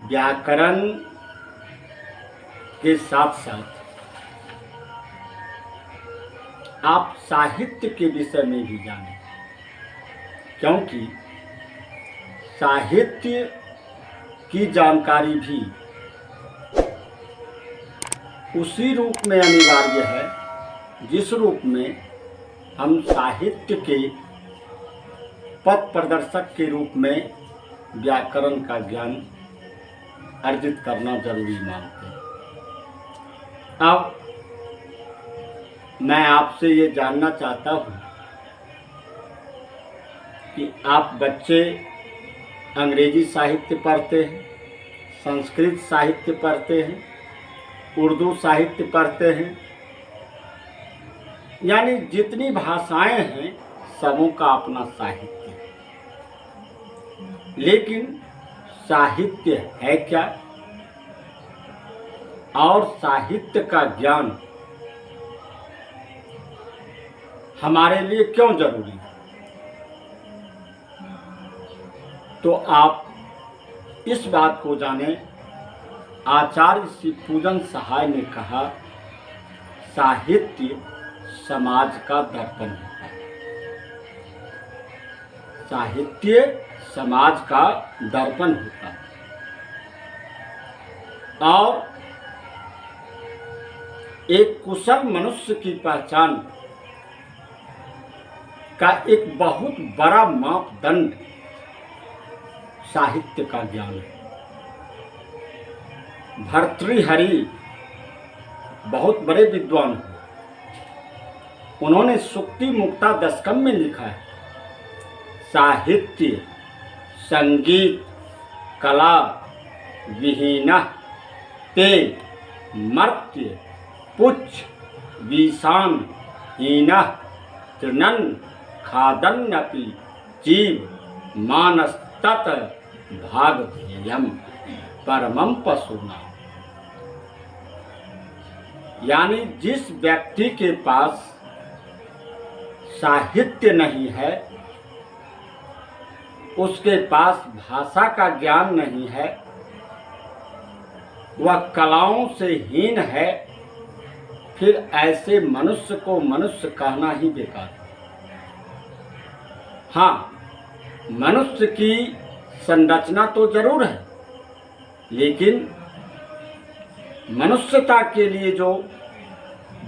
व्याकरण के साथ साथ आप साहित्य के विषय में भी जानें, क्योंकि साहित्य की जानकारी भी उसी रूप में अनिवार्य है जिस रूप में हम साहित्य के पथ प्रदर्शक के रूप में व्याकरण का ज्ञान अर्जित करना जरूरी मानते हैं। अब मैं आपसे ये जानना चाहता हूँ कि आप बच्चे अंग्रेजी साहित्य पढ़ते हैं, संस्कृत साहित्य पढ़ते हैं, उर्दू साहित्य पढ़ते हैं, यानी जितनी भाषाएं हैं सबों का अपना साहित्य है। लेकिन साहित्य है क्या और साहित्य का ज्ञान हमारे लिए क्यों जरूरी है, तो आप इस बात को जानें। आचार्य श्री पूजन सहाय ने कहा, साहित्य समाज का दर्पण होता है। साहित्य समाज का दर्पण होता है और एक कुशल मनुष्य की पहचान का एक बहुत बड़ा मापदंड साहित्य का ज्ञान है। भर्तृहरि बहुत बड़े विद्वान हैं। उन्होंने सुक्ति मुक्ता दशकम में लिखा है, साहित्य संगीत कला विहीन ते मर्त्य पुच्छ विषान हीन तृणन खादन्नपि जीव मानस तत् भागधेयम परमं पशुना। यानी जिस व्यक्ति के पास साहित्य नहीं है, उसके पास भाषा का ज्ञान नहीं है, वह कलाओं से हीन है, फिर ऐसे मनुष्य को मनुष्य कहना ही बेकार है। हाँ, मनुष्य की संरचना तो जरूर है, लेकिन मनुष्यता के लिए जो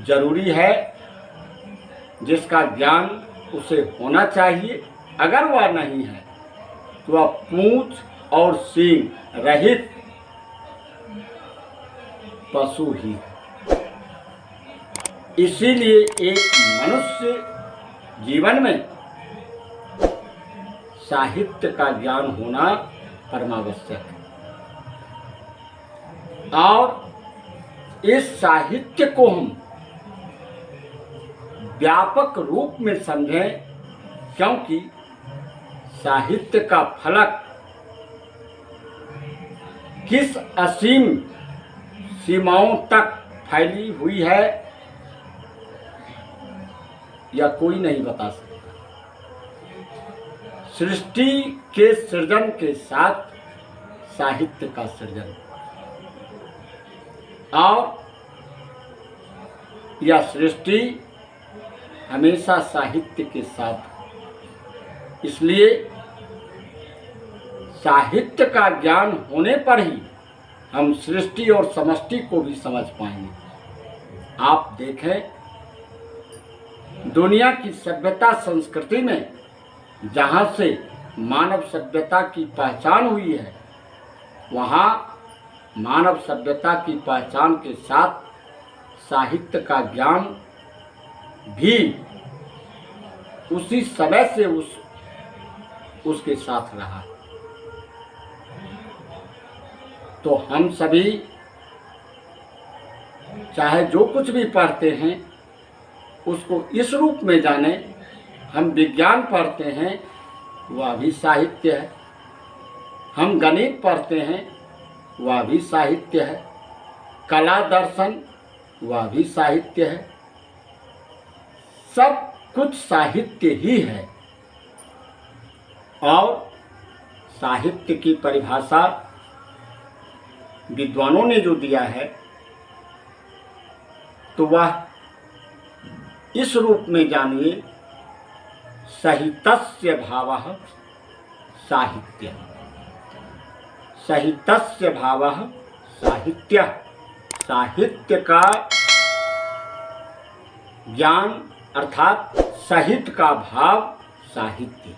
जरूरी है, जिसका ज्ञान उसे होना चाहिए, अगर वह नहीं है तो वह पूंछ और सींग रहित पशु ही है। इसीलिए एक मनुष्य जीवन में साहित्य का ज्ञान होना परमावश्यक है और इस साहित्य को हम व्यापक रूप में समझें, क्योंकि साहित्य का फलक किस असीम सीमाओं तक फैली हुई है यह कोई नहीं बता सकता। सृष्टि के सृजन के साथ साहित्य का सृजन और यह सृष्टि हमेशा साहित्य के साथ। इसलिए साहित्य का ज्ञान होने पर ही हम सृष्टि और समष्टि को भी समझ पाएंगे। आप देखें, दुनिया की सभ्यता संस्कृति में जहाँ से मानव सभ्यता की पहचान हुई है, वहाँ मानव सभ्यता की पहचान के साथ साहित्य का ज्ञान भी उसी समय से उसके साथ रहा। तो हम सभी चाहे जो कुछ भी पढ़ते हैं उसको इस रूप में जाने। हम विज्ञान पढ़ते हैं, वह भी साहित्य है। हम गणित पढ़ते हैं, वह भी साहित्य है। कला दर्शन, वह भी साहित्य है। सब कुछ साहित्य ही है। और साहित्य की परिभाषा विद्वानों ने जो दिया है तो वह इस रूप में जानिए, सहितस्य भावः साहित्य। सहितस्य भावः साहित्य, साहित्य का ज्ञान अर्थात सहित का भाव साहित्य।